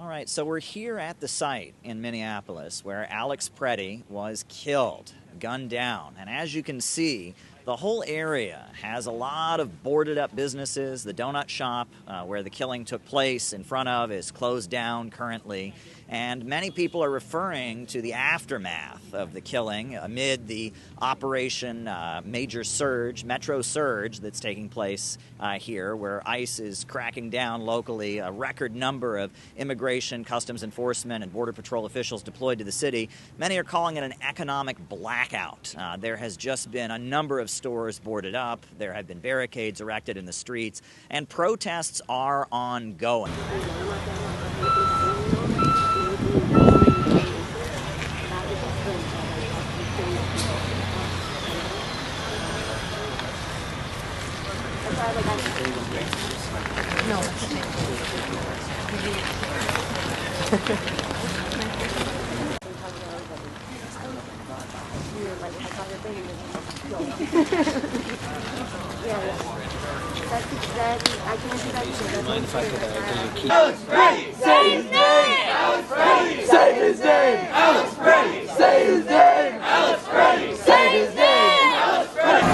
All right, so we're here at the site in Minneapolis where Alex Pretti was killed, gunned down. And as you can see, the whole area has a lot of boarded up businesses. The donut shop where the killing took place in front of is closed down currently. And many people are referring to the aftermath of the killing amid the Operation Major Surge, Metro Surge that's taking place here, where ICE is cracking down locally. A record number of immigration, customs enforcement, and Border Patrol officials deployed to the city. Many are calling it an economic blackout. There has just been a number of stores boarded up. There have been barricades erected in the streets, and protests are ongoing. Alex Pretti! Say his name! Alex Pretti! Say his name! Alex Pretti! Say his name! Alex Pretti! Say his name! Alex Pretti!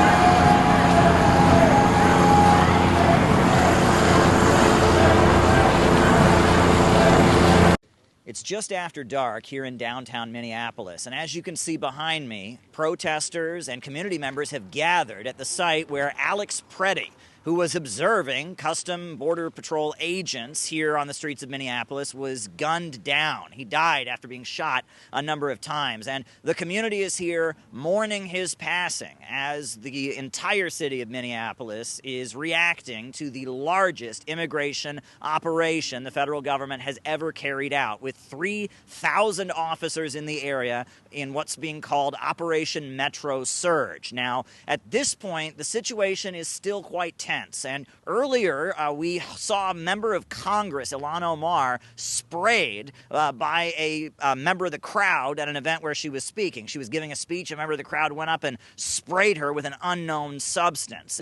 It's just after dark here in downtown Minneapolis, and as you can see behind me, protesters and community members have gathered at the site where Alex Pretti, who was observing Custom Border Patrol agents here on the streets of Minneapolis, was gunned down. He died after being shot a number of times, and the community is here mourning his passing as the entire city of Minneapolis is reacting to the largest immigration operation the federal government has ever carried out, with 3,000 officers in the area in what's being called Operation Metro Surge. Now, at this point, the situation is still quite tense. And earlier, we saw a member of Congress, Ilhan Omar, sprayed by a member of the crowd at an event where she was speaking. She was giving a speech. A member of the crowd went up and sprayed her with an unknown substance.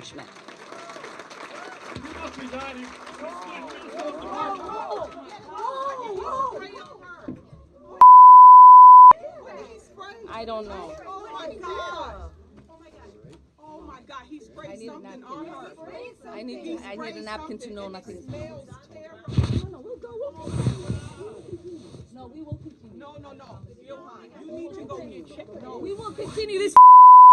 I don't know. Oh my God. Oh my God, he sprayed something on her. I need a napkin to know nothing. No, We will continue. no. Ilhan, you need to go get checked. No, We will continue. These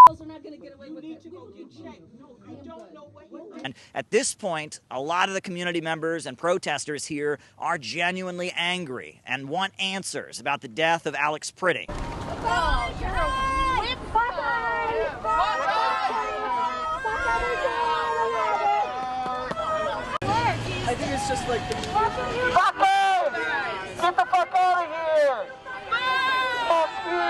are not going to get away with it. you need to go get checked. No, you don't know what he did. And at this point, a lot of the community members and protesters here are genuinely angry and want answers about the death of Alex Pretti. I think it's just like fuck him! Get the fuck out of here! Fuck you!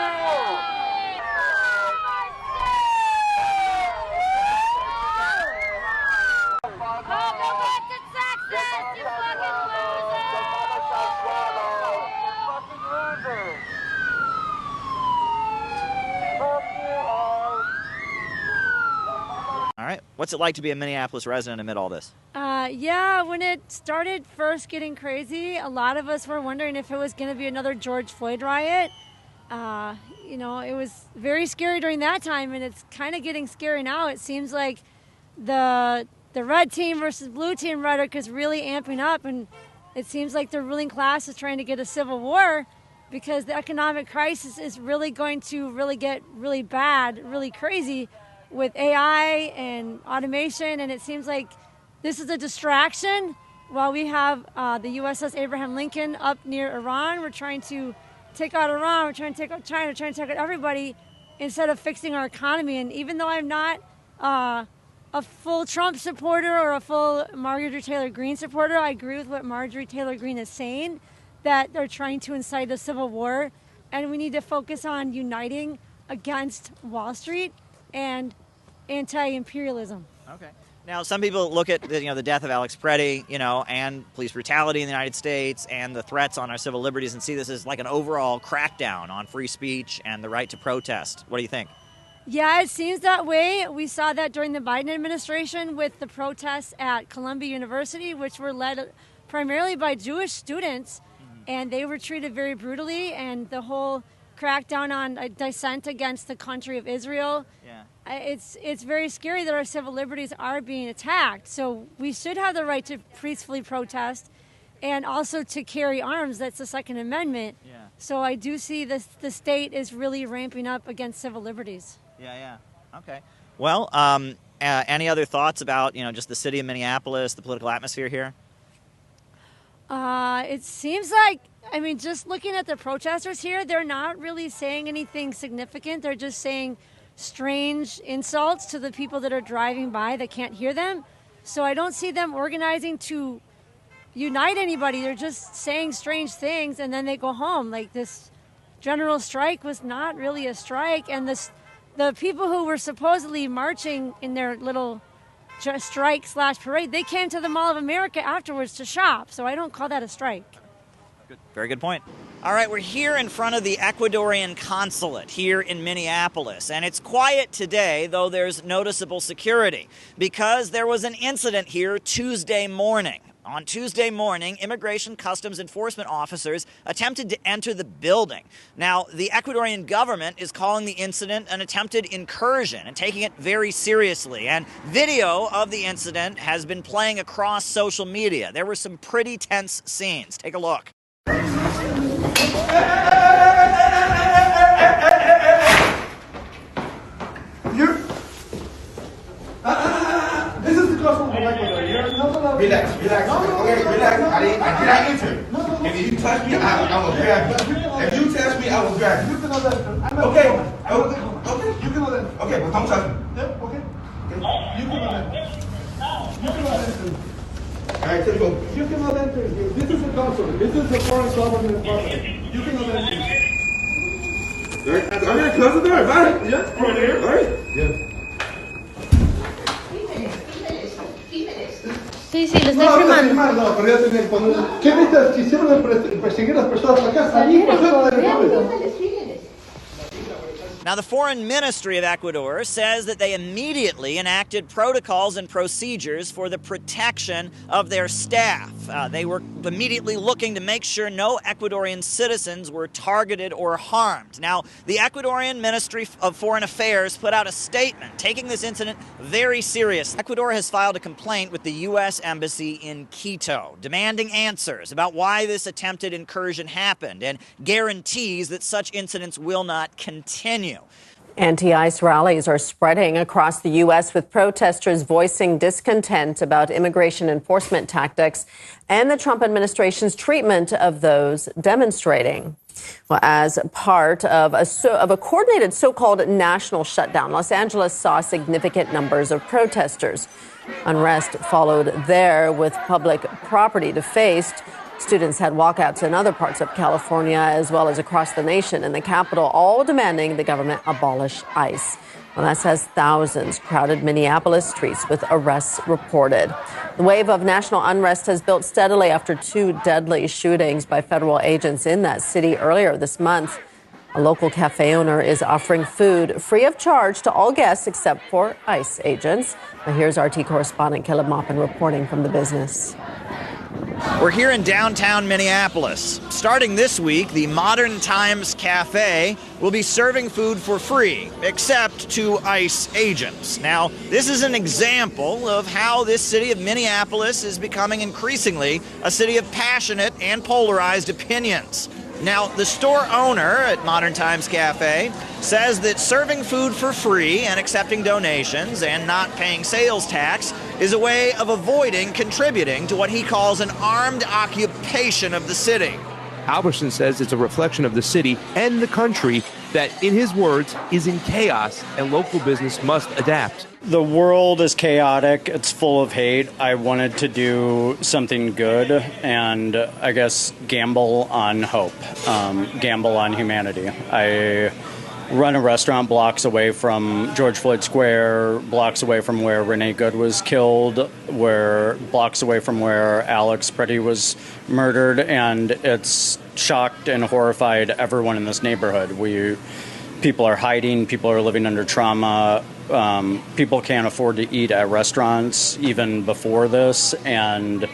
All right, what's it like to be a Minneapolis resident amid all this? Yeah, when it started first getting crazy, a lot of us were wondering if it was going to be another George Floyd riot. You know, it was very scary during that time, and it's kind of getting scary now. It seems like the red team versus blue team rhetoric is really amping up, and it seems like the ruling class is trying to get a civil war because the economic crisis is really going to get really bad, really crazy with AI and automation, and it seems like this is a distraction while we have the USS Abraham Lincoln up near Iran. We're trying to take out Iran, we're trying to take out China, trying to take out everybody instead of fixing our economy. And even though I'm not a full Trump supporter or a full Marjorie Taylor Greene supporter, I agree with what Marjorie Taylor Greene is saying, that they're trying to incite a civil war, and we need to focus on uniting against Wall Street and anti-imperialism. Okay. Now, some people look at the death of Alex Pretti, and police brutality in the United States and the threats on our civil liberties and see this as like an overall crackdown on free speech and the right to protest. What do you think? Yeah, it seems that way. We saw that during the Biden administration with the protests at Columbia University, which were led primarily by Jewish students. and they were treated very brutally, and the whole crackdown on dissent against the country of Israel. Yeah. It's very scary that our civil liberties are being attacked. So we should have the right to peacefully protest and also to carry arms. That's the Second Amendment. Yeah. So I do see the state is really ramping up against civil liberties. Yeah. Okay. Well, any other thoughts about, just the city of Minneapolis, the political atmosphere here? It seems like, just looking at the protesters here, they're not really saying anything significant. They're just saying strange insults to the people that are driving by that can't hear them. So I don't see them organizing to unite anybody. They're just saying strange things, and then they go home. Like, this general strike was not really a strike, and the people who were supposedly marching in their little strike/parade, they came to the Mall of America afterwards to shop. So I don't call that a strike. Good. Very good point. All right, we're here in front of the Ecuadorian Consulate here in Minneapolis, and it's quiet today, though there's noticeable security, because there was an incident here Tuesday morning. On Tuesday morning, Immigration Customs Enforcement officers attempted to enter the building. Now, the Ecuadorian government is calling the incident an attempted incursion and taking it very seriously. And video of the incident has been playing across social media. There were some pretty tense scenes. Take a look. This is the customs of Ecuador. Relax. Okay, relax. Did I enter? If you touch me, I will grab you. If you touch me, I will grab you. Okay. You can enter. Okay, but don't touch me. Okay. You can enter. All right, let's go. You cannot enter here. This is the consulate. This is the foreign government property. You cannot enter. All right, I'm going to close the door. All right? Yeah. Over there. All right? Yeah. Sí, lo estoy filmando. No, pero ya tenía que poner. ¿Qué viste? Quisieron perseguir a las personas acá. Salí por fuera del pueblo. Now, the Foreign Ministry of Ecuador says that they immediately enacted protocols and procedures for the protection of their staff. They were immediately looking to make sure no Ecuadorian citizens were targeted or harmed. Now, the Ecuadorian Ministry of Foreign Affairs put out a statement taking this incident very seriously. Ecuador has filed a complaint with the U.S. Embassy in Quito, demanding answers about why this attempted incursion happened and guarantees that such incidents will not continue. Anti-ICE rallies are spreading across the U.S. with protesters voicing discontent about immigration enforcement tactics and the Trump administration's treatment of those demonstrating. Well, as part of a coordinated so-called national shutdown, Los Angeles saw significant numbers of protesters. Unrest followed there with public property defaced. Students had walkouts in other parts of California as well as across the nation and the capital, all demanding the government abolish ICE. Well, that says thousands crowded Minneapolis streets with arrests reported. The wave of national unrest has built steadily after 2 deadly shootings by federal agents in that city earlier this month. A local cafe owner is offering food free of charge to all guests except for ICE agents. Now here's RT correspondent Caleb Maupin reporting from the business. We're here in downtown Minneapolis. Starting this week, the Modern Times Cafe will be serving food for free, except to ICE agents. Now, this is an example of how this city of Minneapolis is becoming increasingly a city of passionate and polarized opinions. Now, the store owner at Modern Times Cafe says that serving food for free and accepting donations and not paying sales tax is a way of avoiding contributing to what he calls an armed occupation of the city. Alberson says it's a reflection of the city and the country that, in his words, is in chaos and local business must adapt. The world is chaotic. It's full of hate. I wanted to do something good and I guess gamble on hope, gamble on humanity. I run a restaurant blocks away from George Floyd Square, blocks away from where Renee Good was killed, blocks away from where Alex Pretti was murdered, and it's shocked and horrified everyone in this neighborhood. People are hiding, people are living under trauma, people can't afford to eat at restaurants even before this, and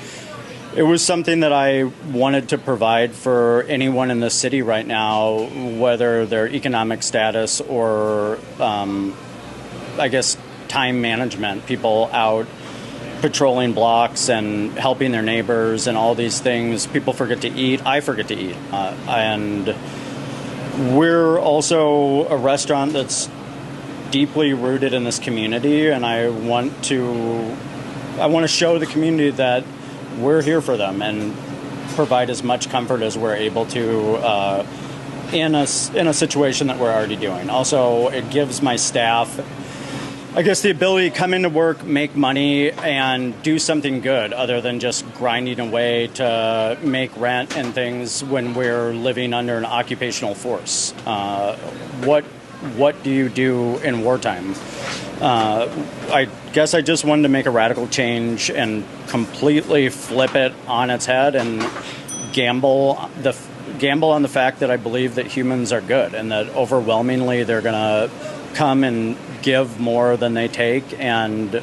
It was something that I wanted to provide for anyone in the city right now, whether their economic status or, I guess, time management. People out patrolling blocks and helping their neighbors and all these things. People forget to eat. I forget to eat. And we're also a restaurant that's deeply rooted in this community, and I want to show the community that we're here for them and provide as much comfort as we're able to in a situation that we're already doing. Also, it gives my staff, I guess, the ability to come into work, make money, and do something good other than just grinding away to make rent and things when we're living under an occupational force. What do you do in wartime? I guess I just wanted to make a radical change and completely flip it on its head and gamble on the fact that I believe that humans are good and that overwhelmingly they're going to come and give more than they take, and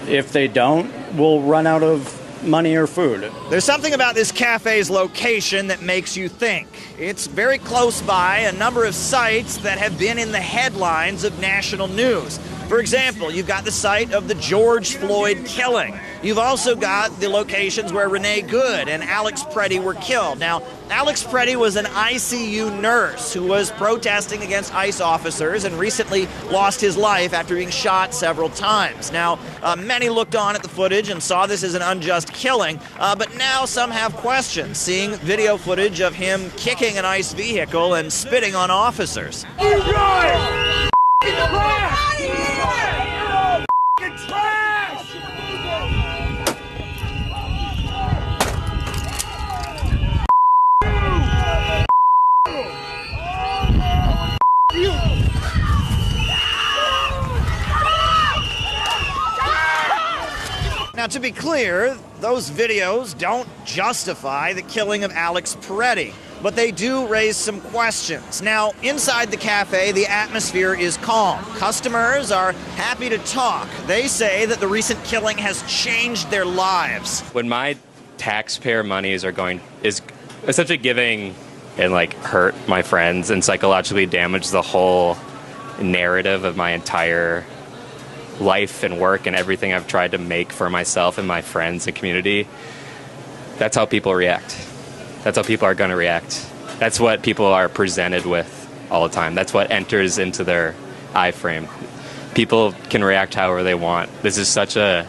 if they don't, we'll run out of money or food. There's something about this cafe's location that makes you think. It's very close by a number of sites that have been in the headlines of national news. For example, you've got the site of the George Floyd killing. You've also got the locations where Renee Good and Alex Pretti were killed. Now, Alex Pretti was an ICU nurse who was protesting against ICE officers and recently lost his life after being shot several times. Now, many looked on at the footage and saw this as an unjust killing, but now some have questions, seeing video footage of him kicking an ICE vehicle and spitting on officers. Now, to be clear, those videos don't justify the killing of Alex Pretti, but they do raise some questions. Now, inside the cafe, the atmosphere is calm. Customers are happy to talk. They say that the recent killing has changed their lives. When my taxpayer money is essentially giving and hurt my friends and psychologically damage the whole narrative of my entire life and work and everything I've tried to make for myself and my friends and community, that's how people react. That's how people are going to react. That's what people are presented with all the time. That's what enters into their eye frame. People can react however they want. This is such a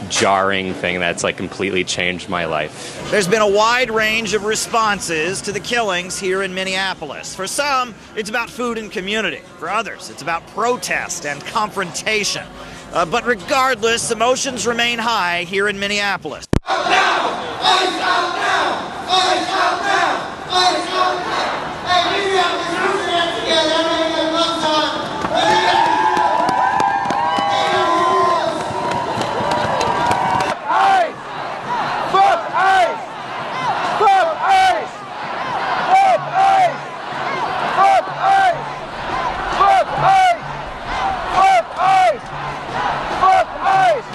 jarring thing that's completely changed my life. There's been a wide range of responses to the killings here in Minneapolis. For some, it's about food and community. For others, it's about protest and confrontation. But regardless, emotions remain high here in Minneapolis. Out now! ICE out now! ICE out now! ICE out now! Hey, Minneapolis, put your hands together. Everybody got enough time. Fuck ICE!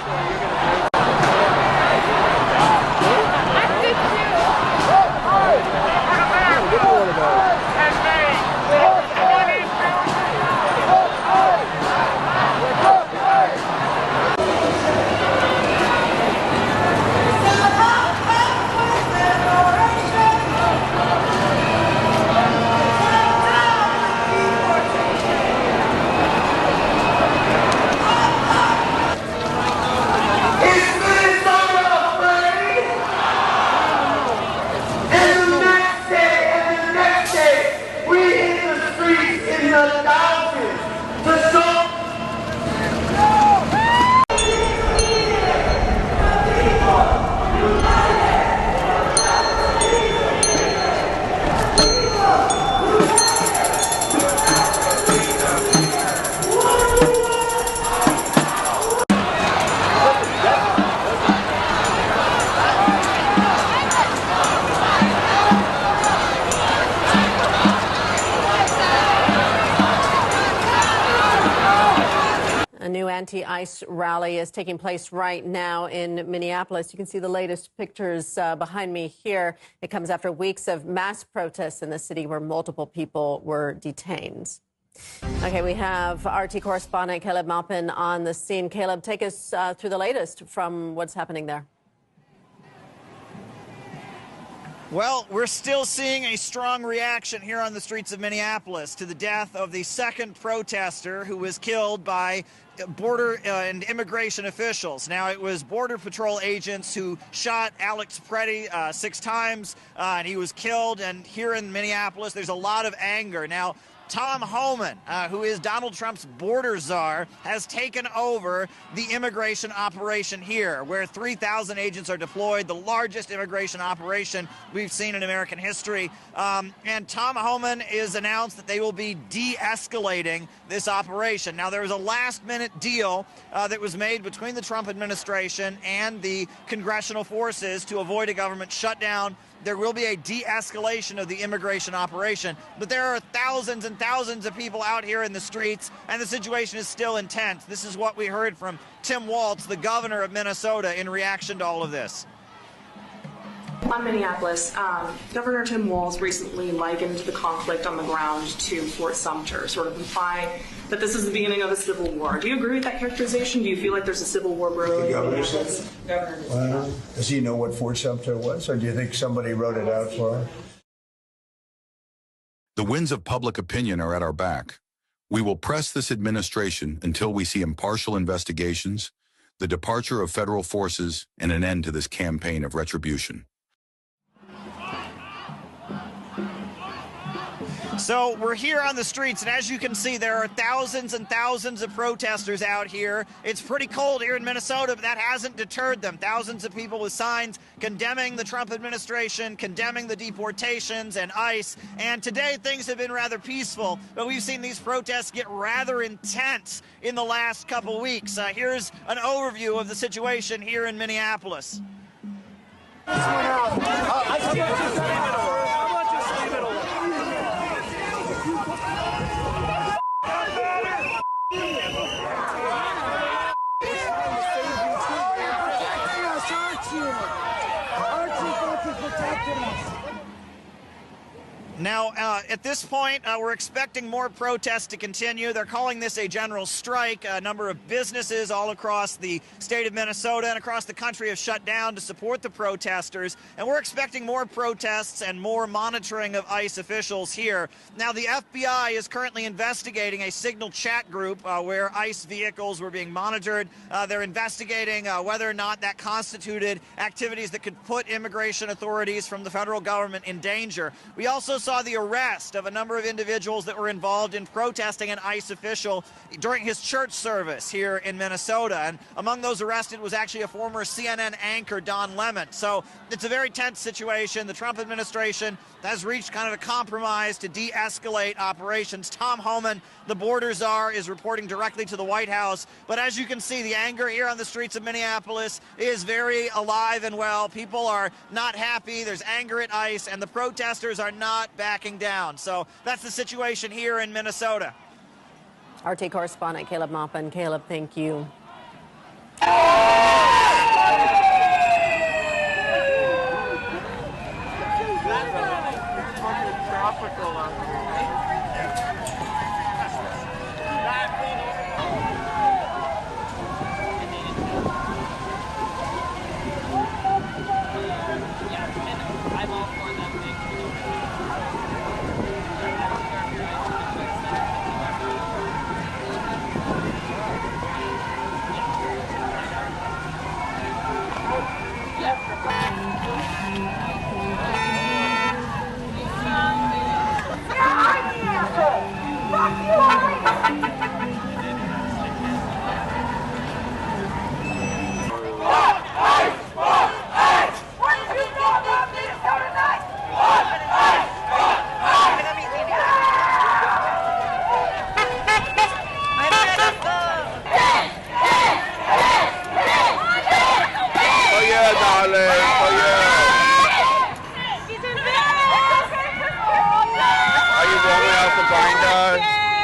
anti-ICE rally is taking place right now in Minneapolis. You can see the latest pictures behind me here. It comes after weeks of mass protests in the city where multiple people were detained. Okay, we have RT correspondent Caleb Maupin on the scene. Caleb, take us through the latest from what's happening there. Well, we're still seeing a strong reaction here on the streets of Minneapolis to the death of the second protester who was killed by border and immigration officials. Now, it was Border Patrol agents who shot Alex Pretti 6 times, and he was killed. And here in Minneapolis, there's a lot of anger. Now, Tom Homan, who is Donald Trump's border czar, has taken over the immigration operation here, where 3,000 agents are deployed, the largest immigration operation we've seen in American history. And Tom Homan has announced that they will be de-escalating this operation. Now, there was a last-minute deal that was made between the Trump administration and the congressional forces to avoid a government shutdown. There will be a de-escalation of the immigration operation, but there are thousands and thousands of people out here in the streets, and the situation is still intense. This is what we heard from Tim Walz, the governor of Minnesota, in reaction to all of this. On Minneapolis, Governor Tim Walz recently likened the conflict on the ground to Fort Sumter, sort of implying that this is the beginning of a civil war. Do you agree with that characterization? Do you feel like there's a civil war brewing? The governor says. Well, does he know what Fort Sumter was, or do you think somebody wrote it out for him? The winds of public opinion are at our back. We will press this administration until we see impartial investigations, the departure of federal forces, and an end to this campaign of retribution. So we're here on the streets, and as you can see, there are thousands and thousands of protesters out here. It's pretty cold here in Minnesota, but that hasn't deterred them. Thousands of people with signs condemning the Trump administration, condemning the deportations and ICE. And today things have been rather peaceful, but we've seen these protests get rather intense in the last couple weeks. Here's an overview of the situation here in Minneapolis. Now, at this point, we're expecting more protests to continue. They're calling this a general strike. A number of businesses all across the state of Minnesota and across the country have shut down to support the protesters. And we're expecting more protests and more monitoring of ICE officials here. Now, the FBI is currently investigating a signal chat group where ICE vehicles were being monitored. They're investigating whether or not that constituted activities that could put immigration authorities from the federal government in danger. We also saw the arrest of a number of individuals that were involved in protesting an ICE official during his church service here in Minnesota. And among those arrested was actually a former CNN anchor, Don Lemon. So it's a very tense situation. The Trump administration has reached kind of a compromise to de-escalate operations. Tom Homan, the border czar, is reporting directly to the White House. But as you can see, the anger here on the streets of Minneapolis is very alive and well. People are not happy. There's anger at ICE, and the protesters are not backing down. So that's the situation here in Minnesota. RT correspondent Caleb Maupin. Caleb, thank you.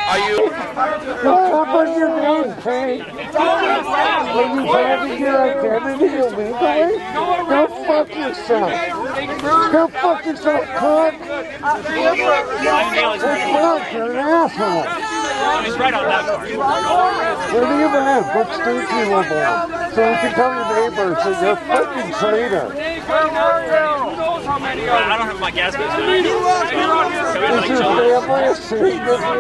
Are you? What was your name, Pete? When you planted your identity illegally? Go fuck yourself. Go fuck yourself, cunt. You're an asshole. He's right on that part. Where do you live? What state do you live in? So we can tell your neighbors that you're a fucking traitor. Who knows how many are? I don't have my gas mask. Is your family ashamed of you?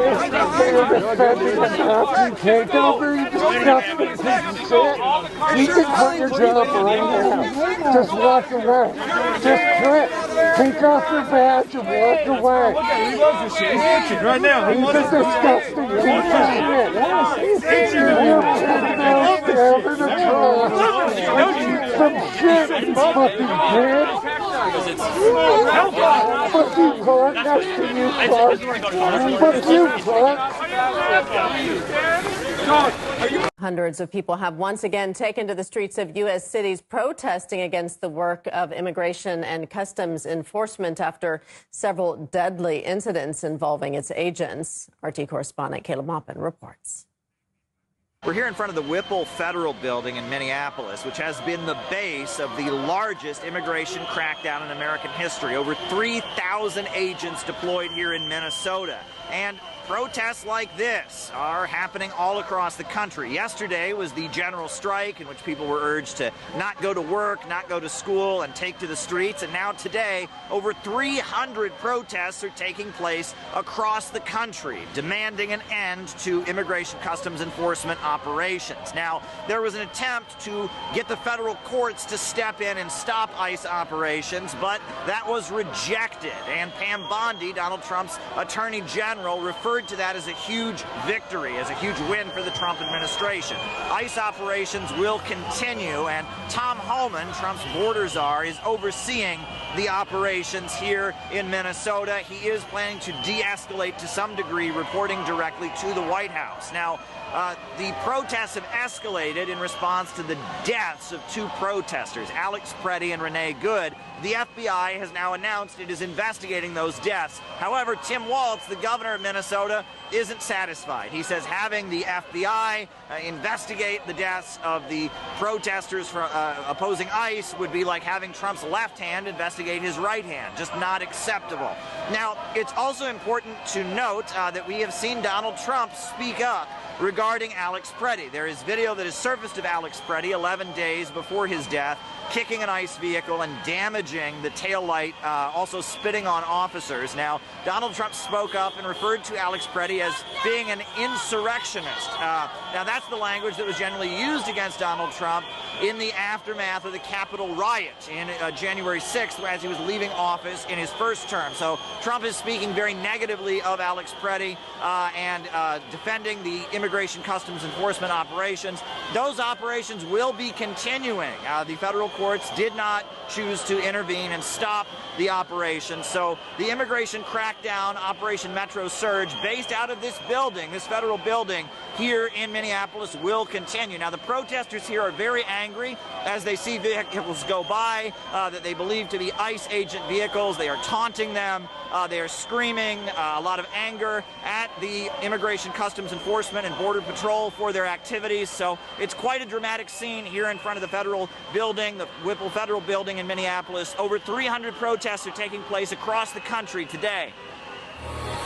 They are defending a Nazi takeover? You disgusting piece of shit. You can quit your job right now. Just walk away. Just quit. Take off your badge and walk away. He loves this shit. He's itching right now. He's a disgusting piece of shit. He's itching. You're down to the cross. Some shit, you fucking kid. Fuck you, cunt. Next to you, cunt. Fuck you, cunt. Hundreds of people have once again taken to the streets of U.S. cities protesting against the work of immigration and customs enforcement after several deadly incidents involving its agents. RT correspondent Kayla Maupin reports. We're here in front of the Whipple Federal Building in Minneapolis, which has been the base of the largest immigration crackdown in American history. Over 3,000 agents deployed here in Minnesota. And protests like this are happening all across the country. Yesterday was the general strike in which people were urged to not go to work, not go to school, and take to the streets. And now today, over 300 protests are taking place across the country, demanding an end to immigration customs enforcement operations. Now, there was an attempt to get the federal courts to step in and stop ICE operations, but that was rejected. And Pam Bondi, Donald Trump's attorney general, referred to that as a huge victory, as a huge win for the Trump administration. ICE operations will continue, and Tom Homan, Trump's border czar, is overseeing the operations here in Minnesota. He is planning to de-escalate to some degree, reporting directly to the White House. Now, the protests have escalated in response to the deaths of two protesters, Alex Pretti and Renee Good. The FBI has now announced it is investigating those deaths. However, Tim Walz, the governor of Minnesota, isn't satisfied. He says having the FBI investigate the deaths of the protesters for opposing ICE would be like having Trump's left hand investigate his right hand. Just not acceptable. Now, it's also important to note that we have seen Donald Trump speak up regarding Alex Pretti. There is video that has surfaced of Alex Pretti 11 days before his death, kicking an ICE vehicle and damaging the taillight, also spitting on officers. Now, Donald Trump spoke up and referred to Alex Pretti as being an insurrectionist. Now, that's the language that was generally used against Donald Trump in the aftermath of the Capitol riot in January 6th as he was leaving office in his first term. So Trump is speaking very negatively of Alex Pretti and defending the immigration customs enforcement operations. Those operations will be continuing. The federal courts did not choose to intervene and stop the operation. So the immigration crackdown, Operation Metro Surge, based out of this building, this federal building here in Minneapolis, will continue. Now, the protesters here are very angry as they see vehicles go by that they believe to be ICE agent vehicles. They are taunting them. They are screaming a lot of anger at the Immigration Customs Enforcement and Border Patrol for their activities. So it's quite a dramatic scene here in front of the federal building, the Whipple Federal Building in Minneapolis. Over 300 protests are taking place across the country today.